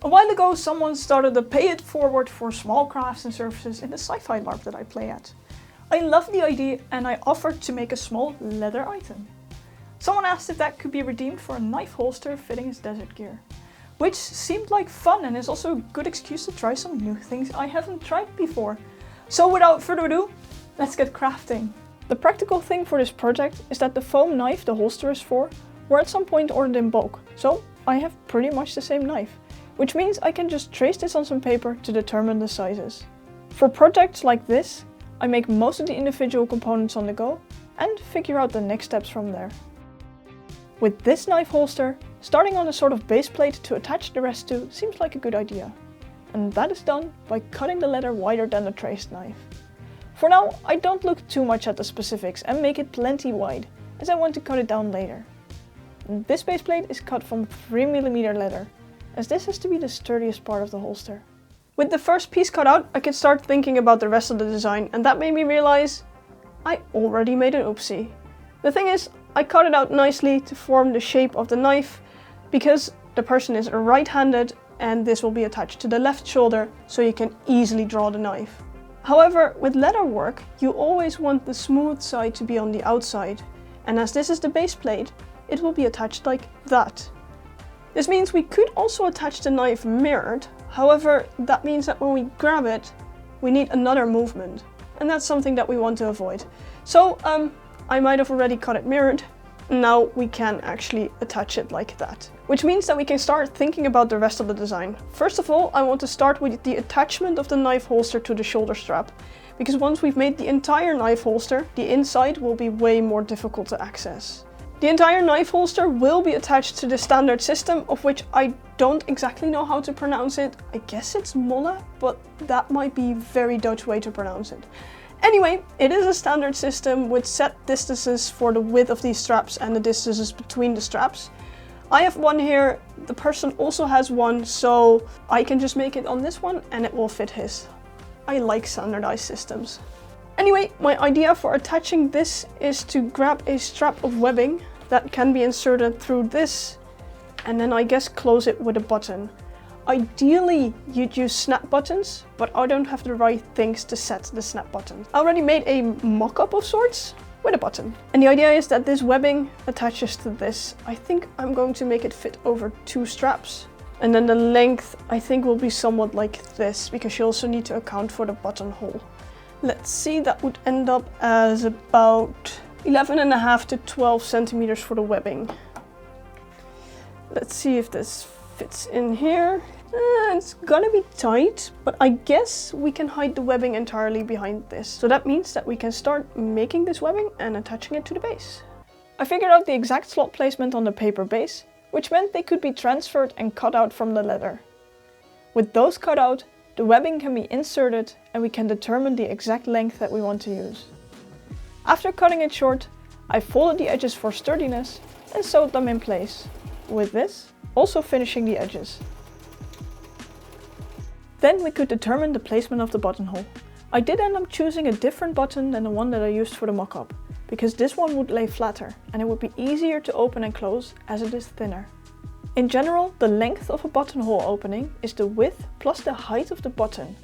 A while ago, someone started a pay it forward for small crafts and services in the sci-fi Larp that I play at. I loved the idea and I offered to make a small leather item. Someone asked if that could be redeemed for a knife holster fitting his desert gear, which seemed like fun and is also a good excuse to try some new things I haven't tried before. So without further ado, let's get crafting. The practical thing for this project is that the foam knife the holster is for were at some point ordered in bulk, so I have pretty much the same knife, which means I can just trace this on some paper to determine the sizes. For projects like this, I make most of the individual components on the go and figure out the next steps from there. With this knife holster, starting on a sort of base plate to attach the rest to seems like a good idea. And that is done by cutting the leather wider than the traced knife. For now, I don't look too much at the specifics and make it plenty wide, as I want to cut it down later. And this base plate is cut from 3mm leather, as this has to be the sturdiest part of the holster. With the first piece cut out, I can start thinking about the rest of the design, and that made me realize I already made an oopsie. The thing is, I cut it out nicely to form the shape of the knife, because the person is right-handed and this will be attached to the left shoulder, so you can easily draw the knife. However, with leather work, you always want the smooth side to be on the outside, and as this is the base plate, it will be attached like that. This means we could also attach the knife mirrored, however, that means that when we grab it, we need another movement, and that's something that we want to avoid. So, I might have already cut it mirrored. Now we can actually attach it like that. Which means that we can start thinking about the rest of the design. First of all, I want to start with the attachment of the knife holster to the shoulder strap, because once we've made the entire knife holster, the inside will be way more difficult to access. The entire knife holster will be attached to the standard system, of which I don't exactly know how to pronounce it. I guess it's molle, but that might be a very Dutch way to pronounce it. Anyway, it is a standard system with set distances for the width of these straps and the distances between the straps. I have one here, the person also has one, so I can just make it on this one and it will fit his. I like standardized systems. Anyway, my idea for attaching this is to grab a strap of webbing that can be inserted through this and then I guess close it with a button. Ideally, you'd use snap buttons, but I don't have the right things to set the snap button. I already made a mock-up of sorts with a button. And the idea is that this webbing attaches to this. I think I'm going to make it fit over 2 straps. And then the length, I think, will be somewhat like this, because you also need to account for the buttonhole. Let's see, that would end up as about 11.5 to 12 centimeters for the webbing. Let's see if this fits in here. It's gonna be tight, but I guess we can hide the webbing entirely behind this. So that means that we can start making this webbing and attaching it to the base. I figured out the exact slot placement on the paper base, which meant they could be transferred and cut out from the leather. With those cut out, the webbing can be inserted and we can determine the exact length that we want to use. After cutting it short, I folded the edges for sturdiness and sewed them in place. With this, also finishing the edges. Then we could determine the placement of the buttonhole. I did end up choosing a different button than the one that I used for the mock-up, because this one would lay flatter and it would be easier to open and close as it is thinner. In general, the length of a buttonhole opening is the width plus the height of the button.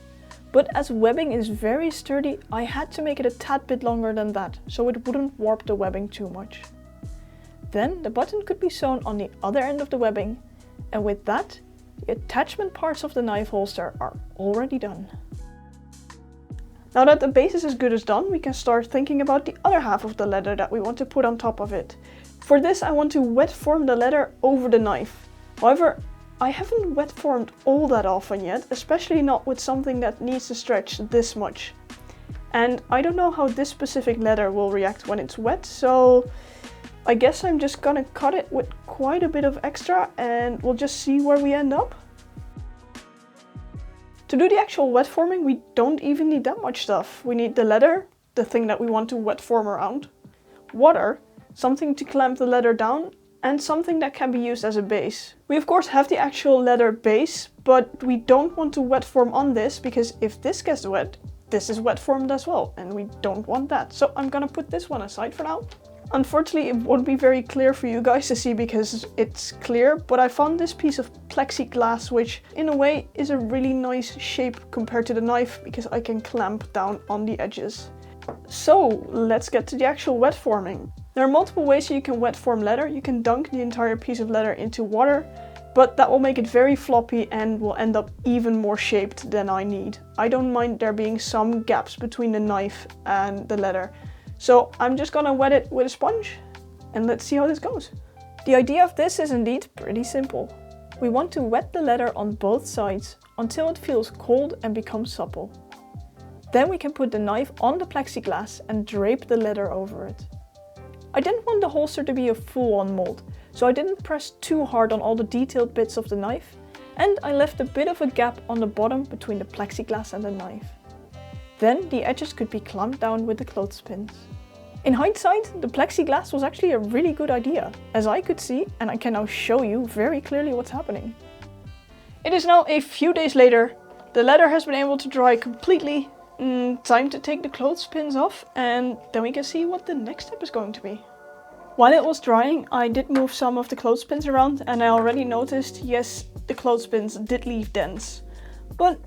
But as webbing is very sturdy, I had to make it a tad bit longer than that, so it wouldn't warp the webbing too much. Then the button could be sewn on the other end of the webbing, and with that, the attachment parts of the knife holster are already done. Now that the base is as good as done, we can start thinking about the other half of the leather that we want to put on top of it. For this, I want to wet form the leather over the knife. However, I haven't wet formed all that often yet, especially not with something that needs to stretch this much. And I don't know how this specific leather will react when it's wet, so I guess I'm just gonna cut it with quite a bit of extra and we'll just see where we end up. To do the actual wet forming, we don't even need that much stuff. We need the leather, the thing that we want to wet form around, water, something to clamp the leather down, and something that can be used as a base. We of course have the actual leather base, but we don't want to wet form on this, because if this gets wet, this is wet formed as well, and we don't want that. So I'm gonna put this one aside for now. Unfortunately, it won't be very clear for you guys to see because it's clear, but I found this piece of plexiglass, which in a way is a really nice shape compared to the knife because I can clamp down on the edges. So let's get to the actual wet forming. There are multiple ways you can wet form leather. You can dunk the entire piece of leather into water, but that will make it very floppy and will end up even more shaped than I need. I don't mind there being some gaps between the knife and the leather. So I'm just gonna wet it with a sponge and let's see how this goes. The idea of this is indeed pretty simple. We want to wet the leather on both sides until it feels cold and becomes supple. Then we can put the knife on the plexiglass and drape the leather over it. I didn't want the holster to be a full-on mold, so I didn't press too hard on all the detailed bits of the knife, and I left a bit of a gap on the bottom between the plexiglass and the knife. Then the edges could be clamped down with the clothespins. In hindsight, the plexiglass was actually a really good idea, as I could see, and I can now show you very clearly what's happening. It is now a few days later, the leather has been able to dry completely. Time to take the clothespins off and then we can see what the next step is going to be. While it was drying, I did move some of the clothespins around and I already noticed, yes, the clothespins did leave dents. But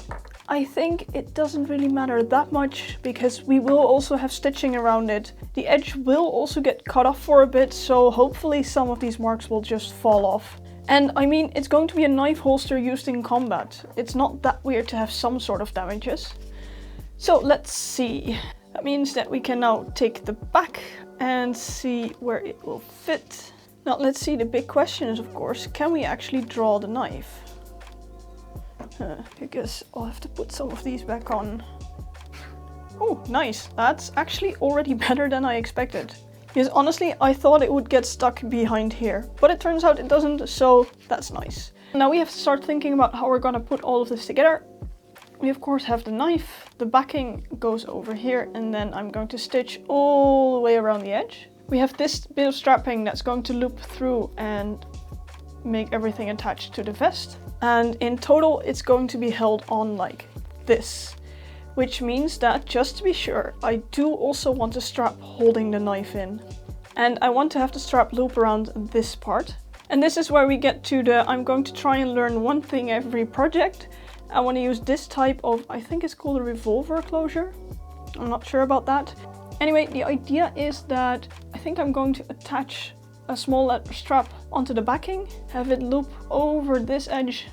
I think it doesn't really matter that much because we will also have stitching around it. The edge will also get cut off for a bit, so hopefully some of these marks will just fall off. And I mean, it's going to be a knife holster used in combat. It's not that weird to have some sort of damages. So let's see. That means that we can now take the back and see where it will fit. Now let's see, the big question is of course, can we actually draw the knife? I guess I'll have to put some of these back on. Oh, nice. That's actually already better than I expected. Because honestly, I thought it would get stuck behind here, but it turns out it doesn't, so that's nice. Now we have to start thinking about how we're gonna put all of this together. We of course have the knife, the backing goes over here, and then I'm going to stitch all the way around the edge. We have this bit of strapping that's going to loop through and make everything attached to the vest. And in total it's going to be held on like this. Which means that, just to be sure, I do also want a strap holding the knife in. And I want to have the strap loop around this part. And this is where we get to the, I'm going to try and learn one thing every project. I want to use this type of, I think it's called a revolver closure. I'm not sure about that. Anyway, the idea is that I think I'm going to attach a small leather strap onto the backing, have it loop over this edge,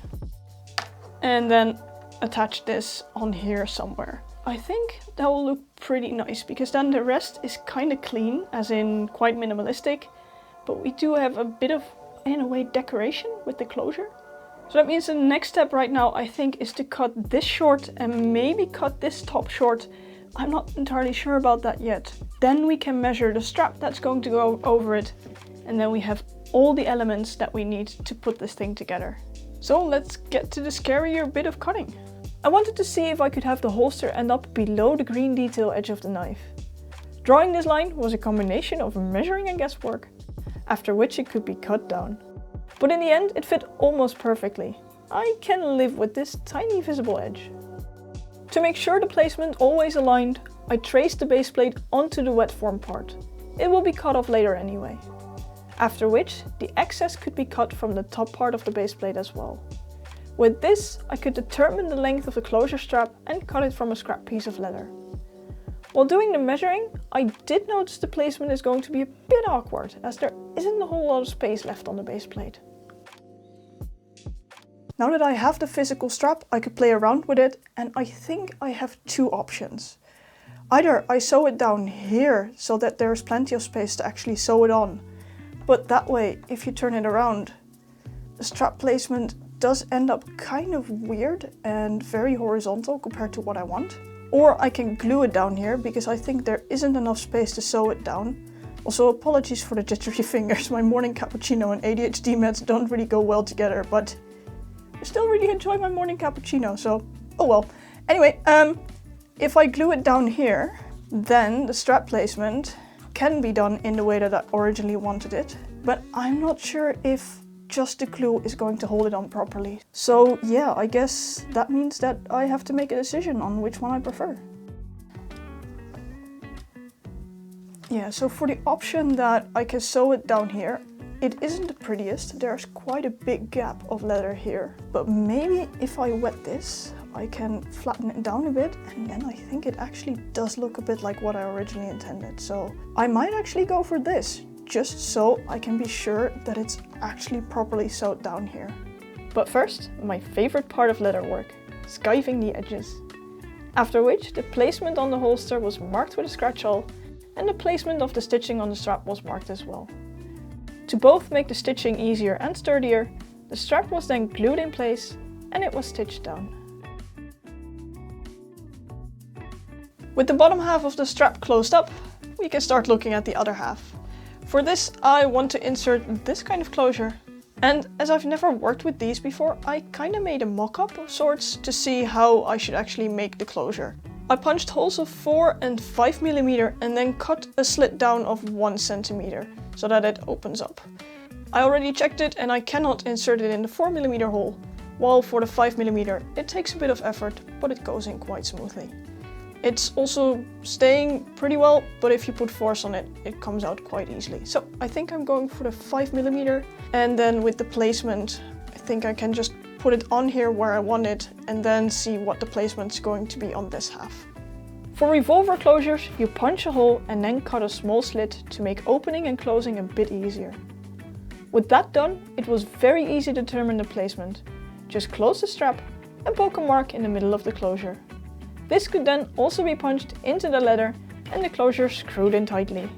and then attach this on here somewhere. I think that will look pretty nice because then the rest is kind of clean, as in quite minimalistic, but we do have a bit of, in a way, decoration with the closure. So that means the next step right now, I think, is to cut this short and maybe cut this top short. I'm not entirely sure about that yet. Then we can measure the strap that's going to go over it, and then we have all the elements that we need to put this thing together. So let's get to the scarier bit of cutting. I wanted to see if I could have the holster end up below the green detail edge of the knife. Drawing this line was a combination of measuring and guesswork, after which it could be cut down. But in the end, it fit almost perfectly. I can live with this tiny visible edge. To make sure the placement always aligned, I traced the base plate onto the wet form part. It will be cut off later anyway. After which, the excess could be cut from the top part of the base plate as well. With this, I could determine the length of the closure strap and cut it from a scrap piece of leather. While doing the measuring, I did notice the placement is going to be a bit awkward, as there isn't a whole lot of space left on the base plate. Now that I have the physical strap, I could play around with it, and I think I have two options. Either I sew it down here so that there's plenty of space to actually sew it on, but that way, if you turn it around, the strap placement does end up kind of weird and very horizontal compared to what I want. Or I can glue it down here because I think there isn't enough space to sew it down. Also, apologies for the jittery fingers. My morning cappuccino and ADHD meds don't really go well together, but I still really enjoy my morning cappuccino, so oh well. Anyway, if I glue it down here, then the strap placement can be done in the way that I originally wanted it, but I'm not sure if just the glue is going to hold it on properly. So yeah, I guess that means that I have to make a decision on which one I prefer. Yeah, so for the option that I can sew it down here, it isn't the prettiest. There's quite a big gap of leather here. But maybe if I wet this, I can flatten it down a bit, and then I think it actually does look a bit like what I originally intended. So I might actually go for this, just so I can be sure that it's actually properly sewed down here. But first, my favorite part of leather work, skiving the edges. After which, the placement on the holster was marked with a scratch awl, and the placement of the stitching on the strap was marked as well. To both make the stitching easier and sturdier, the strap was then glued in place and it was stitched down. With the bottom half of the strap closed up, we can start looking at the other half. For this, I want to insert this kind of closure. And as I've never worked with these before, I kind of made a mock-up of sorts to see how I should actually make the closure. I punched holes of 4 and 5 mm and then cut a slit down of 1 cm so that it opens up. I already checked it and I cannot insert it in the 4 mm hole, while for the 5 mm it takes a bit of effort, but it goes in quite smoothly. It's also staying pretty well, but if you put force on it, it comes out quite easily. So I think I'm going for the 5 mm, and then with the placement, I think I can just put it on here where I want it and then see what the placement's going to be on this half. For revolver closures, you punch a hole and then cut a small slit to make opening and closing a bit easier. With that done, it was very easy to determine the placement. Just close the strap and poke a mark in the middle of the closure. This could then also be punched into the leather and the closure screwed in tightly.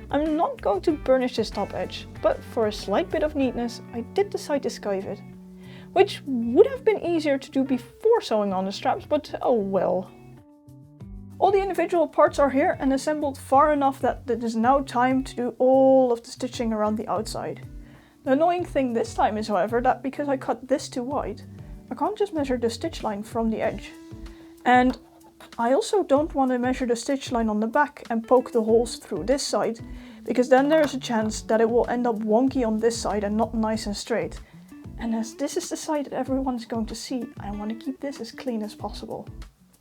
I'm not going to burnish this top edge, but for a slight bit of neatness, I did decide to skive it. Which would have been easier to do before sewing on the straps, but oh well. All the individual parts are here and assembled far enough that it is now time to do all of the stitching around the outside. The annoying thing this time is, however, that because I cut this too wide, I can't just measure the stitch line from the edge. And I also don't want to measure the stitch line on the back and poke the holes through this side, because then there is a chance that it will end up wonky on this side and not nice and straight. And as this is the side that everyone's going to see, I want to keep this as clean as possible.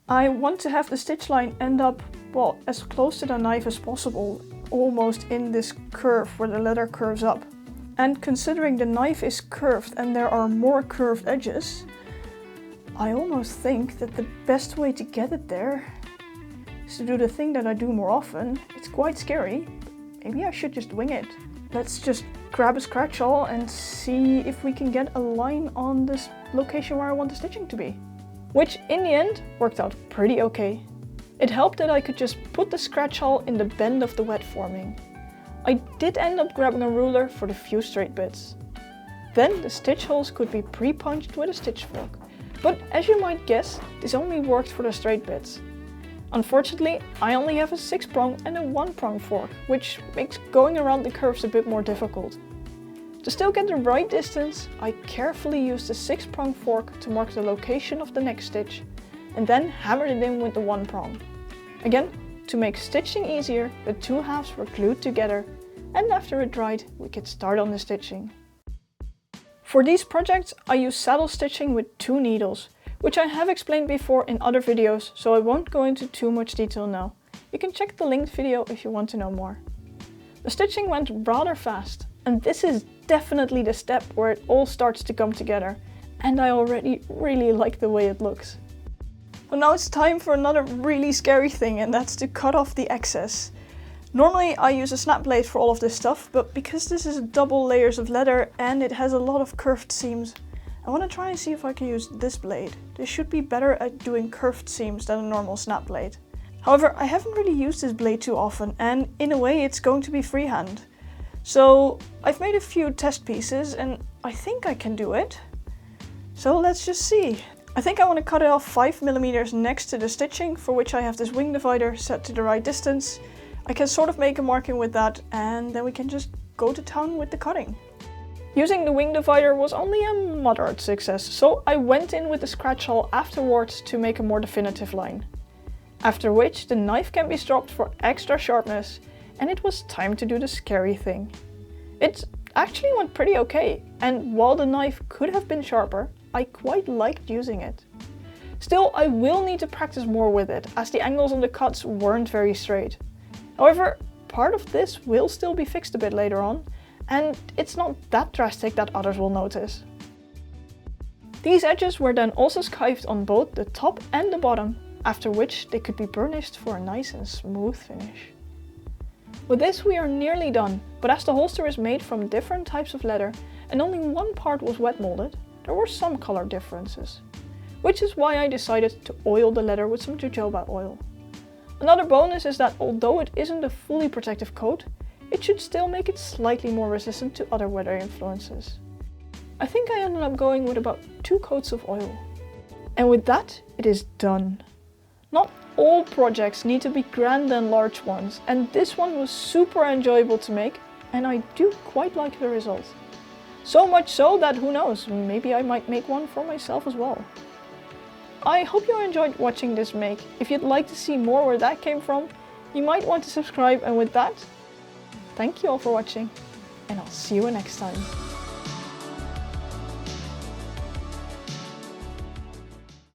I want to have the stitch line end up, well, as close to the knife as possible, almost in this curve where the leather curves up. And considering the knife is curved and there are more curved edges, I almost think that the best way to get it there is to do the thing that I do more often. It's quite scary. Maybe I should just wing it. Let's just grab a scratch awl and see if we can get a line on this location where I want the stitching to be. Which in the end worked out pretty okay. It helped that I could just put the scratch awl in the bend of the wet forming. I did end up grabbing a ruler for the few straight bits. Then the stitch holes could be pre-punched with a stitch fork. But as you might guess, this only worked for the straight bits. Unfortunately, I only have a 6-prong and a 1-prong fork, which makes going around the curves a bit more difficult. To still get the right distance, I carefully used the 6-prong fork to mark the location of the next stitch, and then hammered it in with the 1-prong. Again, to make stitching easier, the two halves were glued together, and after it dried, we could start on the stitching. For these projects, I use saddle stitching with 2 needles, which I have explained before in other videos, so I won't go into too much detail now. You can check the linked video if you want to know more. The stitching went rather fast, and this is definitely the step where it all starts to come together, and I already really like the way it looks. Well, now it's time for another really scary thing, and that's to cut off the excess. Normally I use a snap blade for all of this stuff, but because this is double layers of leather and it has a lot of curved seams, I want to try and see if I can use this blade. This should be better at doing curved seams than a normal snap blade. However, I haven't really used this blade too often, and in a way it's going to be freehand. So I've made a few test pieces and I think I can do it. So let's just see. I think I want to cut it off 5 mm next to the stitching, for which I have this wing divider set to the right distance. I can sort of make a marking with that, and then we can just go to town with the cutting. Using the wing divider was only a moderate success, so I went in with the scratch awl afterwards to make a more definitive line. After which the knife can be stropped for extra sharpness, and it was time to do the scary thing. It actually went pretty okay, and while the knife could have been sharper, I quite liked using it. Still, I will need to practice more with it, as the angles on the cuts weren't very straight. However, part of this will still be fixed a bit later on, and it's not that drastic that others will notice. These edges were then also skived on both the top and the bottom, after which they could be burnished for a nice and smooth finish. With this we are nearly done, but as the holster is made from different types of leather and only one part was wet molded, there were some color differences. Which is why I decided to oil the leather with some jojoba oil. Another bonus is that although it isn't a fully protective coat, it should still make it slightly more resistant to other weather influences. I think I ended up going with about 2 coats of oil. And with that, it is done. Not all projects need to be grand and large ones, and this one was super enjoyable to make, and I do quite like the result. So much so that who knows, maybe I might make one for myself as well. I hope you enjoyed watching this make. If you'd like to see more where that came from, you might want to subscribe, and with that, thank you all for watching, and I'll see you next time.